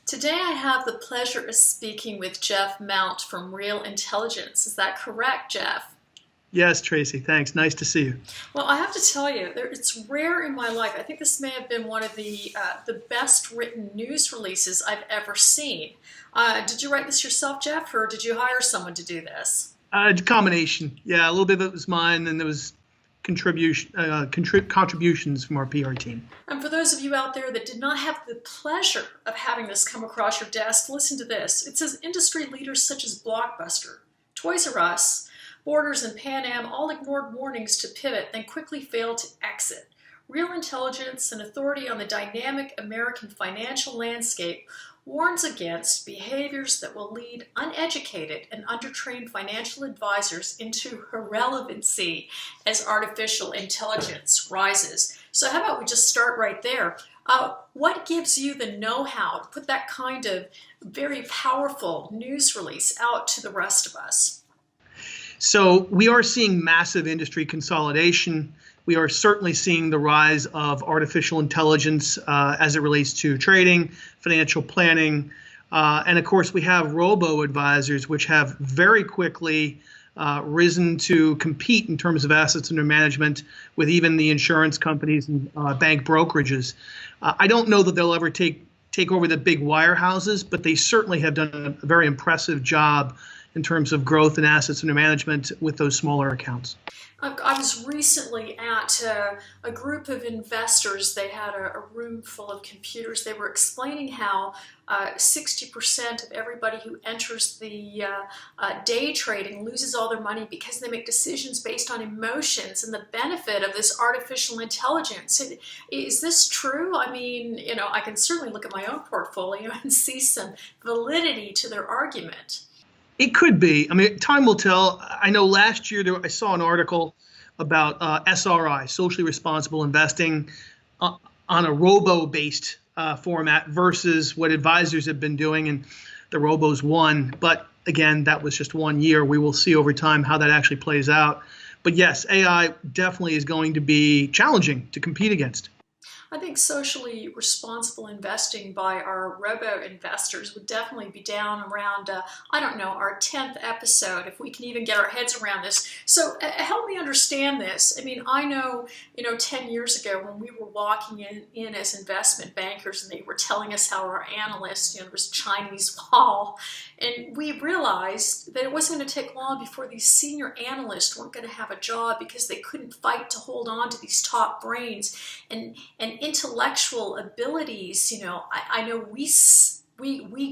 Today I have the pleasure of speaking with Jeff Mount from Real Intelligence. Is that correct, Jeff? Yes, Tracy, thanks. Nice to see you. Well, I have to tell you, it's rare in my life. I think this may have been one of the best written news releases I've ever seen. Did you write this yourself, Jeff, or did you hire someone to do this? Combination. Yeah, a little bit of it was mine, and there was contributions from our PR team. And for those of you out there that did not have the pleasure of having this come across your desk, listen to this. It says industry leaders such as Blockbuster, Toys R Us, Borders, and Pan Am all ignored warnings to pivot, then quickly failed to exit. Real Intelligence, an authority on the dynamic American financial landscape, warns against behaviors that will lead uneducated and undertrained financial advisors into irrelevancy as artificial intelligence rises. So how about we just start right there? What gives you the know-how to put that kind of very powerful news release out to the rest of us? So we are seeing massive industry consolidation. We are certainly seeing the rise of artificial intelligence as it relates to trading, financial planning, and of course we have robo-advisors, which have very quickly risen to compete in terms of assets under management with even the insurance companies and bank brokerages. I don't know that they'll ever take over the big wirehouses, but they certainly have done a very impressive job in terms of growth and assets under management with those smaller accounts. I was recently at a group of investors. They had a room full of computers. They were explaining how 60% of everybody who enters the day trading loses all their money because they make decisions based on emotions and the benefit of this artificial intelligence. Is this true? I mean, you know, I can certainly look at my own portfolio and see some validity to their argument. It could be. I mean, time will tell. I know last year I saw an article about SRI, socially responsible investing, on a robo-based format versus what advisors have been doing, and the robos won. But again, that was just 1 year. We will see over time how that actually plays out. But yes, AI definitely is going to be challenging to compete against. I think socially responsible investing by our robo-investors would definitely be down around, I don't know, our 10th episode, if we can even get our heads around this. So help me understand this. I mean, I know, 10 years ago when we were walking in as investment bankers and they were telling us how our analysts, there was a Chinese wall, and we realized that it wasn't going to take long before these senior analysts weren't going to have a job because they couldn't fight to hold on to these top brains and intellectual abilities. I know we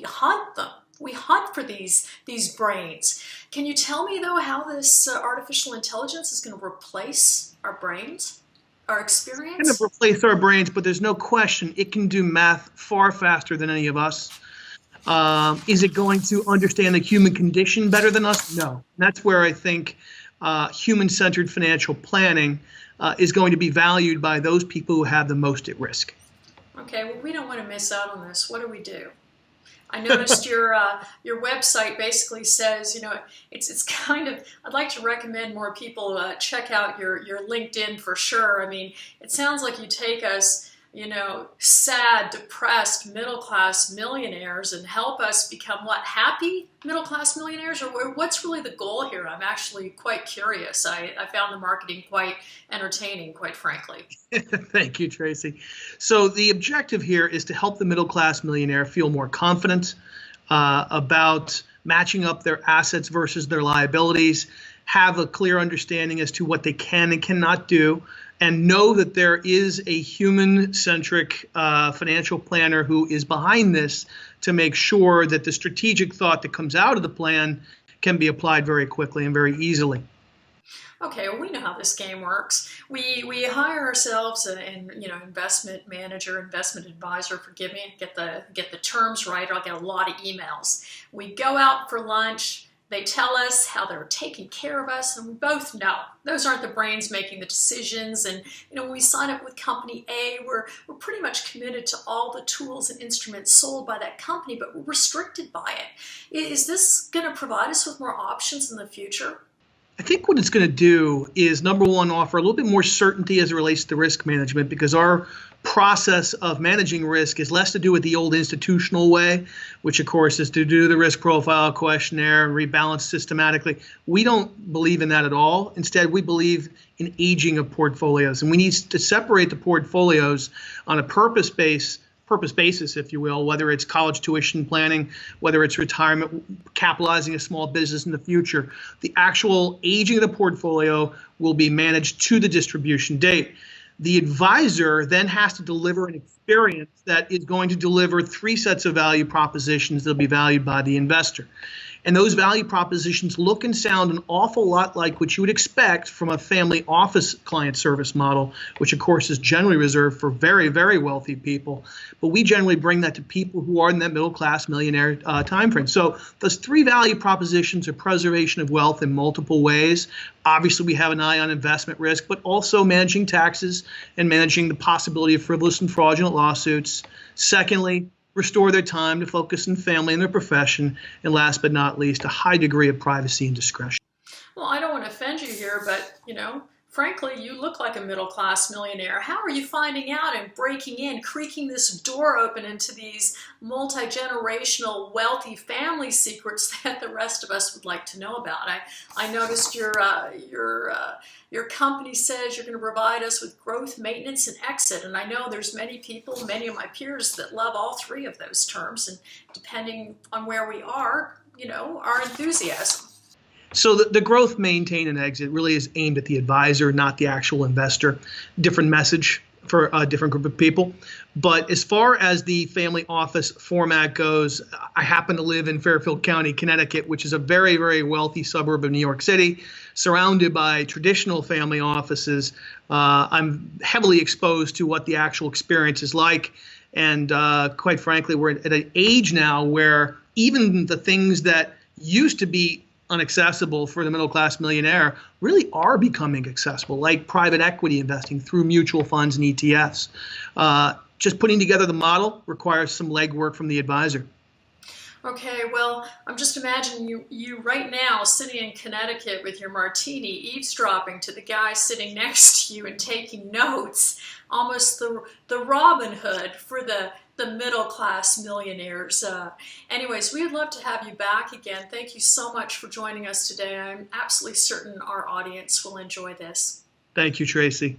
hunt them. We hunt for these brains. Can you tell me though how this artificial intelligence is going to replace our brains, our experience? It's going to replace our brains, but there's no question it can do math far faster than any of us. Is it going to understand the human condition better than us? No. And that's where I think human-centered financial planning is going to be valued by those people who have the most at risk. Okay, well, we don't want to miss out on this. What do we do? I noticed your website basically says, it's kind of, I'd like to recommend more people check out your LinkedIn for sure. I mean, it sounds like you take us, sad, depressed, middle-class millionaires and help us become what, happy middle-class millionaires? Or what's really the goal here? I'm actually quite curious. I found the marketing quite entertaining, quite frankly. Thank you, Tracy. So the objective here is to help the middle-class millionaire feel more confident about matching up their assets versus their liabilities, have a clear understanding as to what they can and cannot do, and know that there is a human-centric financial planner who is behind this to make sure that the strategic thought that comes out of the plan can be applied very quickly and very easily. Okay, well, we know how this game works. We hire ourselves an investment manager, investment advisor. Forgive me, get the terms right, or I'll get a lot of emails. We go out for lunch. They tell us how they're taking care of us, and we both know those aren't the brains making the decisions. And when we sign up with company A, we're pretty much committed to all the tools and instruments sold by that company, but we're restricted by it. Is this going to provide us with more options in the future? I think what it's going to do is, number one, offer a little bit more certainty as it relates to risk management, because our process of managing risk is less to do with the old institutional way, which of course is to do the risk profile questionnaire and rebalance systematically. We don't believe in that at all. Instead, we believe in aging of portfolios, and we need to separate the portfolios on a purpose basis, if you will, whether it's college tuition planning, whether it's retirement, capitalizing a small business in the future. The actual aging of the portfolio will be managed to the distribution date. The advisor then has to deliver an experience that is going to deliver 3 sets of value propositions that will be valued by the investor. And those value propositions look and sound an awful lot like what you would expect from a family office client service model, which of course is generally reserved for very, very wealthy people. But we generally bring that to people who are in that middle class millionaire time frame. So those 3 value propositions are preservation of wealth in multiple ways. Obviously, we have an eye on investment risk, but also managing taxes and managing the possibility of frivolous and fraudulent lawsuits. Secondly, restore their time to focus on family and their profession. And last but not least, a high degree of privacy and discretion. Well, I don't want to offend you here, but, frankly, you look like a middle-class millionaire. How are you finding out and breaking in, creaking this door open into these multi-generational wealthy family secrets that the rest of us would like to know about? I noticed your company says you're going to provide us with growth, maintenance, and exit. And I know there's many people, many of my peers, that love all 3 of those terms. And depending on where we are, our enthusiasm. So the growth, maintain, and exit really is aimed at the advisor, not the actual investor. Different message for a different group of people. But as far as the family office format goes, I happen to live in Fairfield County, Connecticut, which is a very, very wealthy suburb of New York City, surrounded by traditional family offices. I'm heavily exposed to what the actual experience is like. And quite frankly, we're at an age now where even the things that used to be inaccessible for the middle class millionaire really are becoming accessible, like private equity investing through mutual funds and ETFs. Just putting together the model requires some legwork from the advisor. Okay, well, I'm just imagining you right now sitting in Connecticut with your martini, eavesdropping to the guy sitting next to you and taking notes, almost the Robin Hood for the middle-class millionaires. Anyways, we would love to have you back again. Thank you so much for joining us today. I'm absolutely certain our audience will enjoy this. Thank you, Tracy.